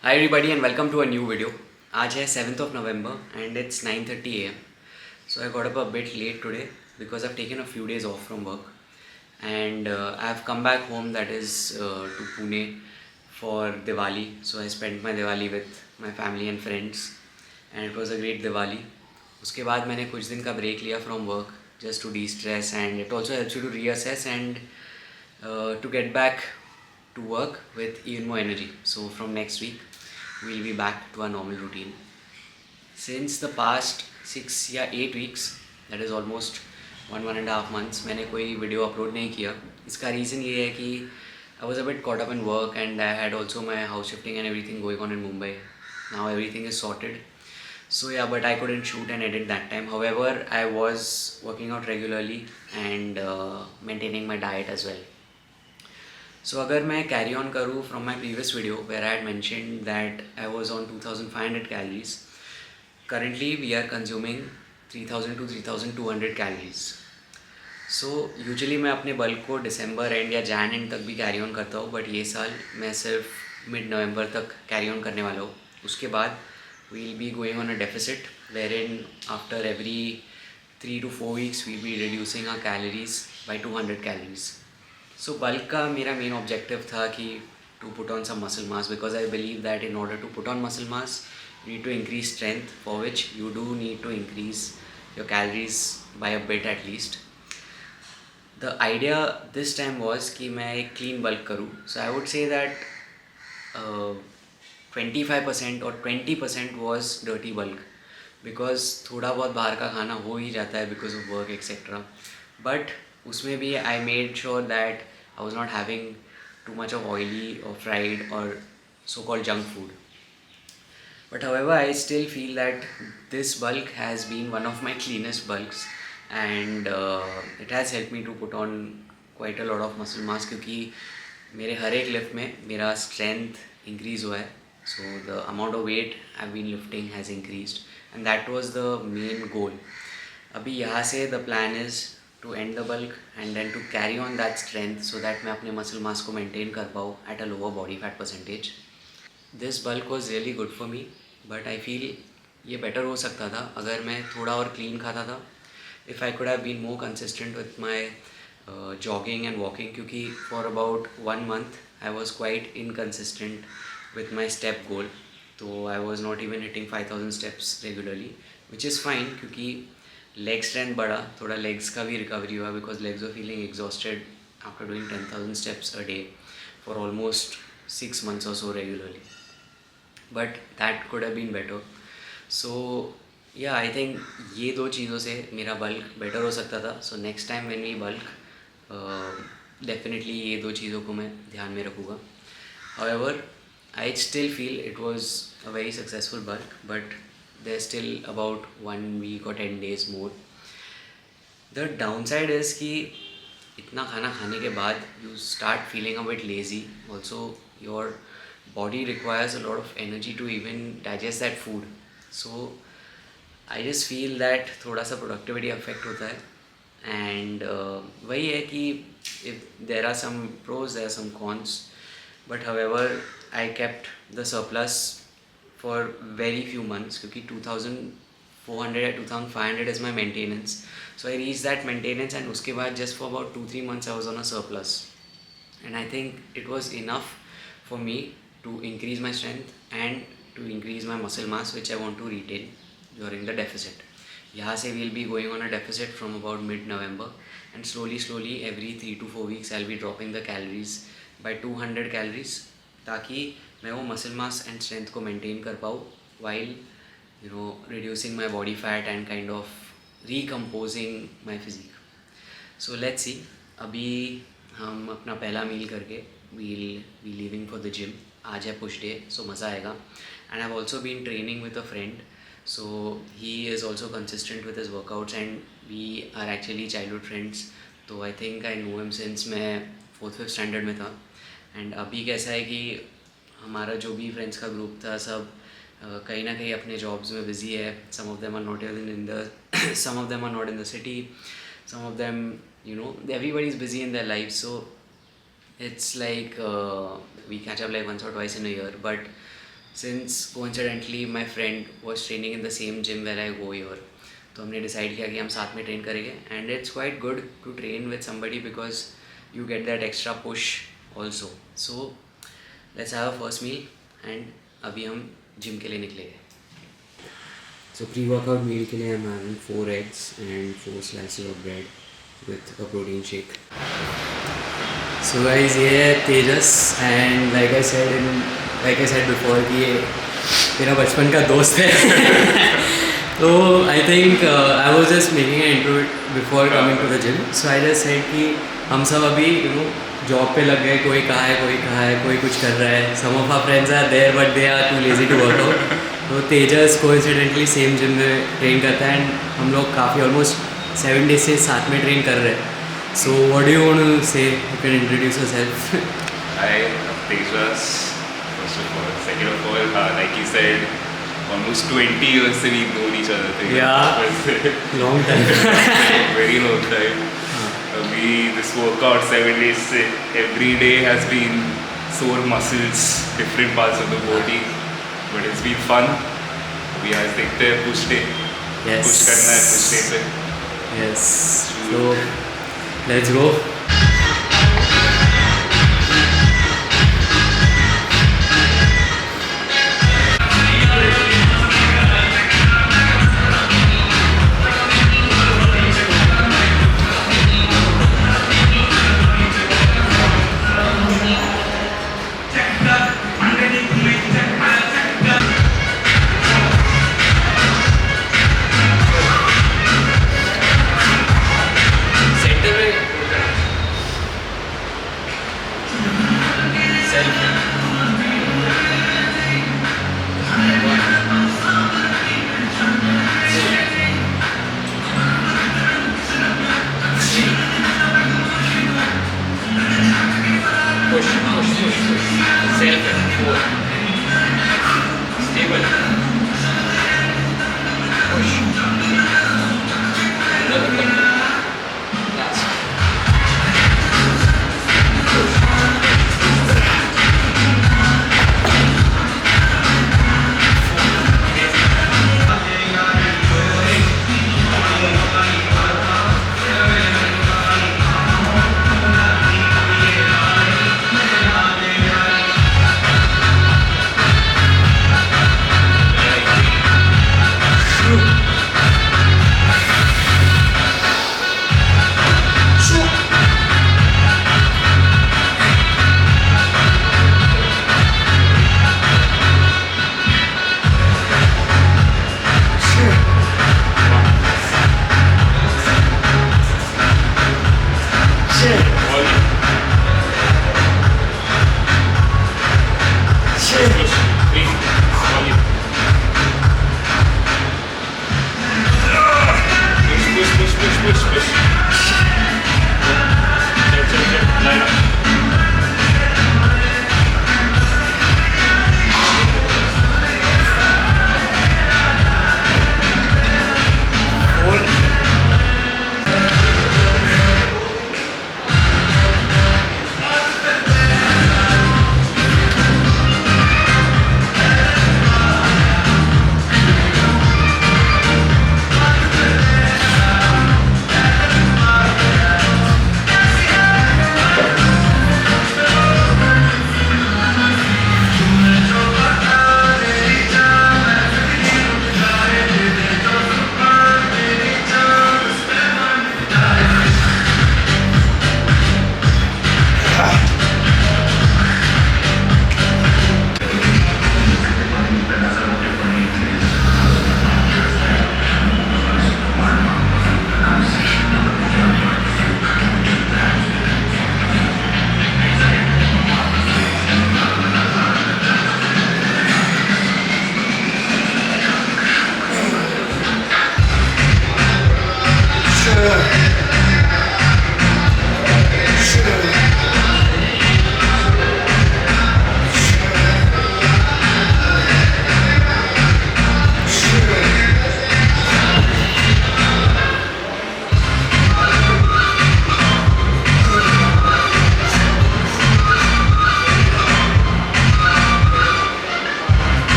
Hi everybody and welcome to a new video. आज है 7th of November and it's 9:30 a.m. So I got up a bit late today because I've taken a few days off from work and I've come back home, that is to Pune for Diwali. So I spent my Diwali with my family and friends and it was a great Diwali. उसके बाद मैंने कुछ दिन का break लिया from work just to de-stress, and it also helps you to reassess and to get back to work with even more energy. So from next week we'll be back to our normal routine. Since the past 6 या 8 weeks, that is almost 1.5 months, मैंने कोई video upload नहीं किया. इसका reason ये है कि I was a bit caught up in work and I had also my house shifting and everything going on in Mumbai. Now everything is sorted. So yeah, but I couldn't shoot and edit that time. However, I was working out regularly and maintaining my diet as well. So अगर मैं carry on करूँ from my previous video where I had mentioned that I was on 2500 calories, currently we are consuming 3000 to 3200 calories. So usually मैं अपने bulk को दिसंबर and या Jain and तक भी carry on करता हूँ, बट ये साल मैं सिर्फ मिड नवंबर तक कैरी ऑन करने वाला हूँ. उसके बाद we'll be going on a deficit wherein after every 3 to 4 weeks we'll be reducing our calories by 200 calories. So bulk का मेरा मेन ऑब्जेक्टिव था कि to put on some muscle mass, because I believe that in order to put on muscle mass you need to increase strength, for which you do need to increase your calories by a bit at least. The idea this time was कि मैं एक clean bulk करूँ. So I would say that 25% और 20% was dirty bulk, because थोड़ा बहुत बाहर का खाना हो ही जाता है because of work etc. But उसमें भी I made sure that I was not having too much of oily or fried or so-called junk food. But however, I still feel that this bulk has been one of my cleanest bulks, and it has helped me to put on quite a lot of muscle mass, क्योंकि मेरे हर एक lift में मेरा strength increase हुआ है. So the amount of weight I've been lifting has increased, and that was the main goal. अभी यहाँ से the plan is to end the bulk and then to carry on that strength so that मैं अपने muscle mass को maintain कर पाऊँ at a lower body fat percentage. This bulk was really good for me, but I feel ये better हो सकता था अगर मैं थोड़ा और clean खाता था. If I could have been more consistent with my jogging and walking, क्योंकि for about 1 month I was quite inconsistent with my step goal. तो I was not even hitting 5000 steps regularly, which is fine क्योंकि leg strength बढ़ा, थोड़ा legs का भी recovery हुआ, because legs were feeling exhausted after doing 10,000 steps a day for almost 6 months or so regularly. But that could have been better. So yeah, I think ये दो चीज़ों से मेरा bulk better हो सकता था. So next time when we bulk, definitely ये दो चीज़ों को मैं ध्यान में रखूँगा. However, I still feel it was a very successful bulk, but there's still about 1 week or 10 days more. The downside is कि इतना खाना खाने के बाद you start feeling a bit lazy. Also, your body requires a lot of energy to even digest that food. So I just feel that थोड़ा सा productivity affect होता है. And वही है कि if there are some pros, there are some cons. But however, I kept the surplus for very few months, क्योंकि 2400 या 2500 is my maintenance. So I reached that maintenance, and उसके बाद just for about 2-3 months I was on a surplus, and I think it was enough for me to increase my strength and to increase my muscle mass, which I want to retain during the deficit. यहाँ से we'll be going on a deficit from about mid-November, and slowly every 3 to 4 weeks I'll be dropping the calories by 200 calories, ताकि मैं वो muscle mass and strength को maintain कर पाऊँ while reducing my body fat and kind of recomposing my physique. So let's see. अभी हम अपना पहला मील करके we'll be leaving for the gym. आज है push day, so मज़ा आएगा. And I've also been training with a friend, so he is also consistent with his workouts, and we are actually childhood friends. तो I think I know him since मैं 4th-5th standard में था. And अभी कैसा है कि हमारा जो भी फ्रेंड्स का ग्रुप था सब कहीं ना कहीं अपने जॉब्स में बिजी है. Some of them are not even in the some of them are not in the city. Some of them, everybody is busy in their lives. So it's like we catch up like once or twice in a year, but since coincidentally my friend was training in the same gym where I go here, तो हमने decide किया कि हम साथ में train करेंगे. And it's quite good to train with somebody because you get that extra push also. So let's have a first meal and अभी हम जिम के लिए निकलेंगे. So pre-workout meal के लिए I'm having 4 eggs and 4 slices of bread with a protein shake. So guys, ये है तेजस and like I said before कि ये मेरा बचपन का दोस्त है. तो I think I was just making an intro before coming to the gym. So I just said कि हम सब अभी जॉब पे लग गए. कोई कहाँ है, कोई कुछ कर रहा है. Some of our friends are there but they are too lazy to work out. तो तेजस कोइंसिडेंटली सेम जिम में ट्रेन करता है एंड हम लोग काफ़ी ऑलमोस्ट 7 days से साथ में ट्रेन कर रहे हैं. So what do you want to say? You can introduce yourself. Hi, I'm Tejas. First of all, second of all, like you said, almost 20 years we know each other. Yeah, long time. Very long time. This workout 7 days से every day has been sore muscles, different parts of the body. But it's been fun. We आज देखते हैं push day. Yes. Push करना है push day पे. Yes. So let's go.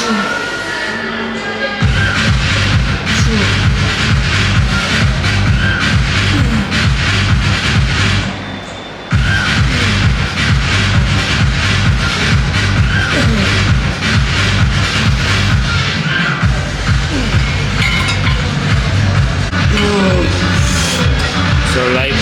So like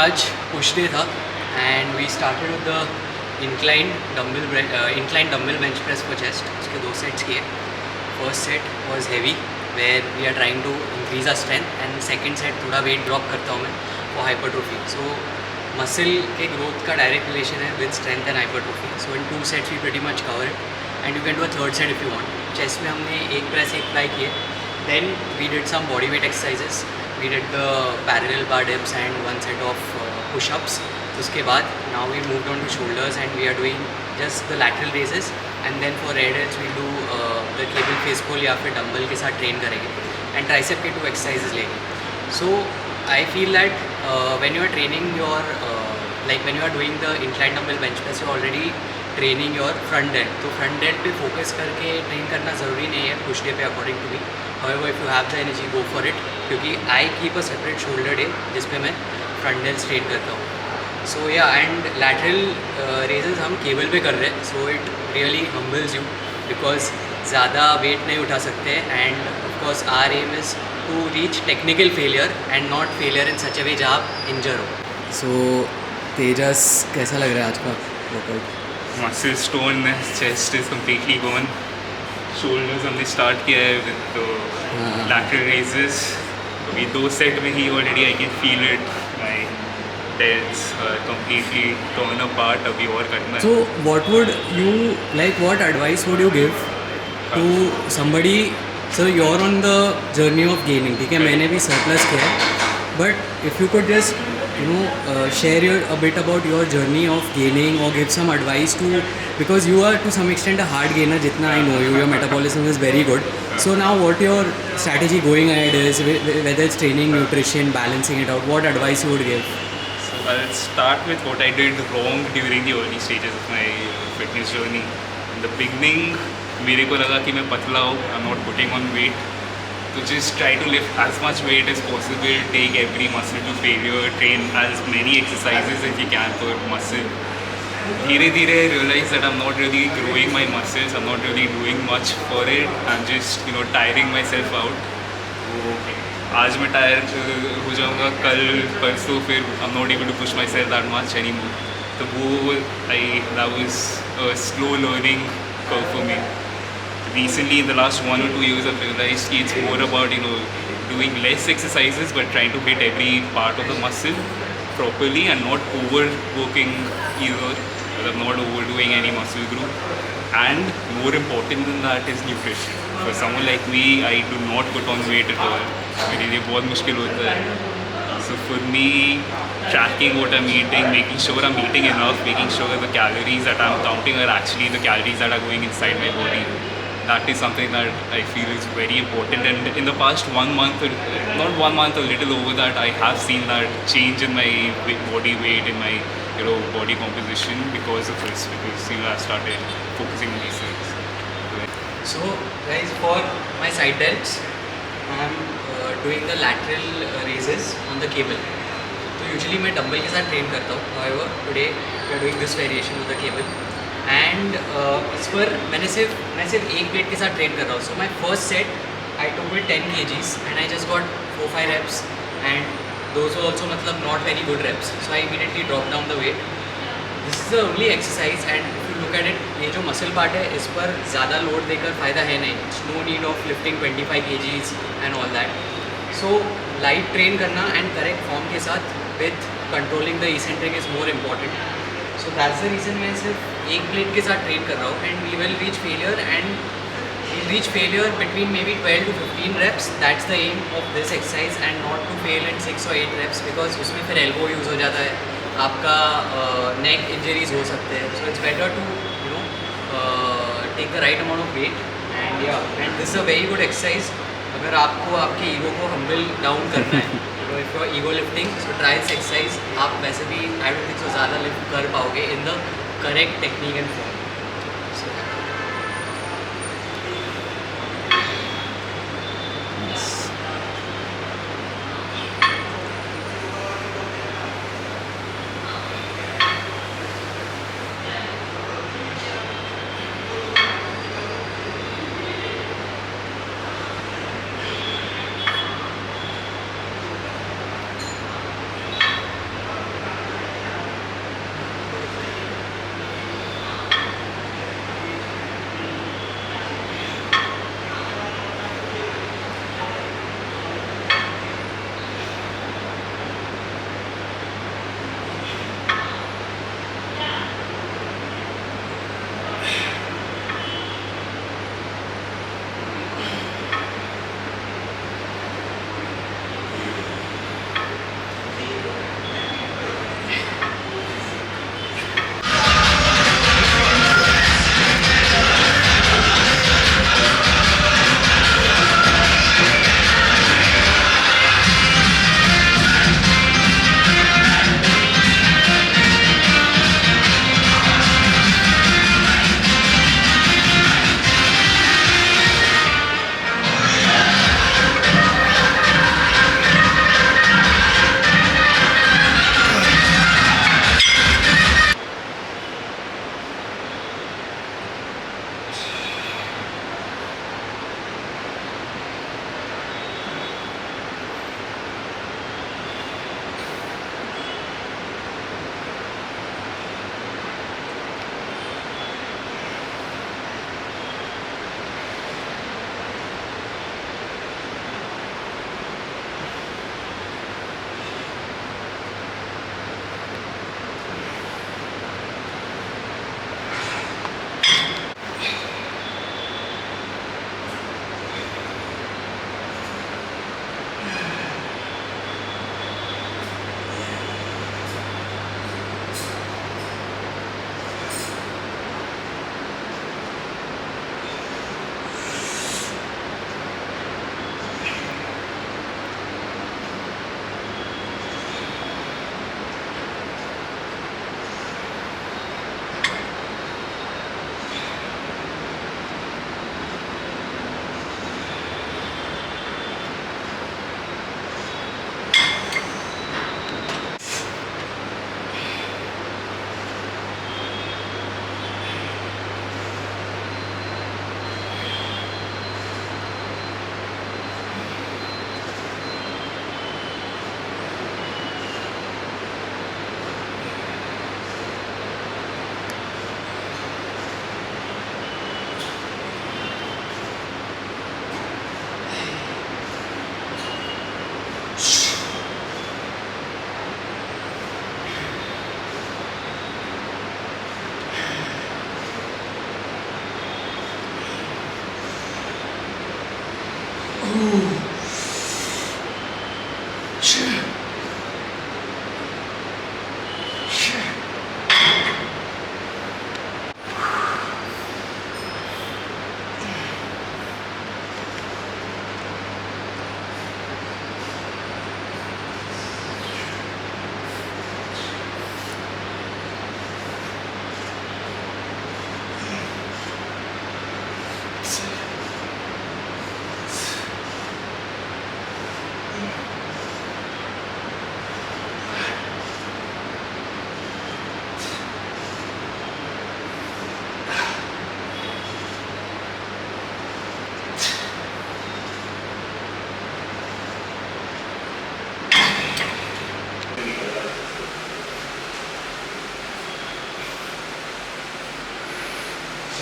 आज push day था and we started with the incline dumbbell bench press for chest. उसके 2 sets किए. First set was heavy where we are trying to increase our strength and second set थोड़ा weight drop करता हूँ मैं for hypertrophy. So muscle के growth का direct relation है with strength and hypertrophy. So in 2 sets we pretty much cover it and you can do a third set if you want. Chest में हमने एक press एक fly किए. Then we did some body weight exercises. We did the parallel bar dips and 1 set of push-ups. उसके बाद now we moved on to shoulders and we are doing just the lateral raises and then for rear delts we do the cable face pull या फिर dumbbell के साथ train करेंगे and tricep के 2 exercises लेंगे. So I feel that when you are training your like when you are doing the incline dumbbell bench press you are already training your front delt. तो front delt पे focus करके train करना ज़रूरी नहीं है push day पे according to me. However, if you have the energy, go for it. क्योंकि I keep a separate shoulder day जिस पे मैं front delt straight करता हूँ. So yeah, and lateral raises हम केबल पे कर रहे हैं. So it really humbles you because ज़्यादा weight नहीं उठा सकते and of course our aim is to reach technical failure and not failure in such a way जहाँ आप injure हो. So तेजस कैसा लग रहा है आज का workout? muscles torn, chest is completely gone. Shoulders हमने स्टार्ट किया है विद द लैटरल रेजेस. अभी 2 सेट में ही already I can feel it. My delts completely turn apart. अभी और करना है. So what would you like, what advice would you give to somebody? So you're on the journey of gaining. ठीक है, मैंने भी surplus किया है. But if you could just share a bit about your journey of gaining or give some advice to, because you are to some extent a hard gainer jitna I know you, your metabolism is very good. So now what your strategy going ahead is, whether it's training, nutrition, balancing it out, what advice you would give? So I'll start with what I did wrong during the early stages of my fitness journey. In the beginning मेरे को लगा कि मैं पतला हूँ, I'm not putting on weight. To just try to lift as much weight as possible, take every muscle to failure, train as many exercises as you can for muscle. धीरे धीरे I realized that I'm not really growing my muscles, I'm not really doing much for it, I'm just tiring myself out. So आज मैं tyre हो जाऊँगा, कल परसों फिर I am not able to push myself that much anymore. तो वो that was a slow learning curve for me. Recently, in the last 1 or 2 years, I've realized it's more about doing less exercises but trying to hit every part of the muscle properly and not overworking either. I'm not overdoing any muscle group. And more important than that is nutrition. For someone like me, I do not put on weight at all. मेरे लिए बहुत मुश्किल होता है. So for me, tracking what I'm eating, making sure I'm eating enough, making sure that the calories that I'm counting are actually the calories that are going inside my body. That is something that I feel is very important. And in the past 1 month, not 1 month, a little over that, I have seen that change in my body weight, in my body composition because of this. Because I started focusing on these things. So guys, for my side delts, I'm doing the lateral raises on the cable. तो usually मैं dumbbell के साथ train करता हूँ. However, today we are doing this variation with the cable. And इस पर मैं सिर्फ एक वेट के साथ ट्रेन कर रहा हूँ. So my first set I took with 10 kgs and I just got 4-5 reps and those also मतलब not very good reps. So I immediately drop down the weight. This is the only exercise and if you look at it, ये जो muscle part है इस पर ज़्यादा load देकर फ़ायदा है नहीं. No need of lifting 25 kgs and all that. So light train करना एंड करेक्ट फॉर्म के साथ with controlling the eccentric is more important. So that's the reason मैं सिर्फ एक प्लेट के साथ ट्रेन कर रहा हूँ. And we will reach failure एंड we'll reach failure between maybe 12 to 15 reps. That's the aim of this exercise and not to fail in 6 or 8 reps because उसमें फिर elbow यूज़ हो जाता है, आपका neck injuries हो सकते हैं. So it's better to take the right amount of weight and this is a very good exercise अगर आपको आपके ego को humble down करना है. If you're ego lifting, so try this exercise. आप वैसे भी I don't think so ज़्यादा lift कर पाओगे in the correct technique and form.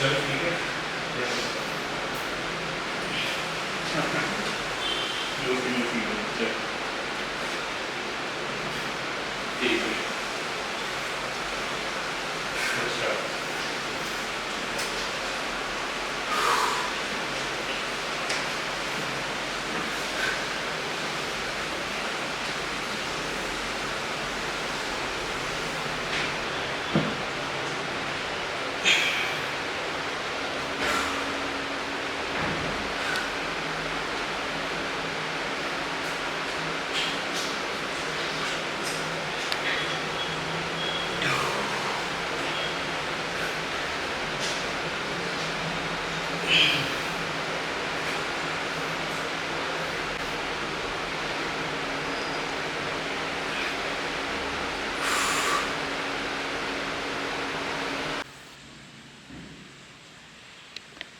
चल ठीक है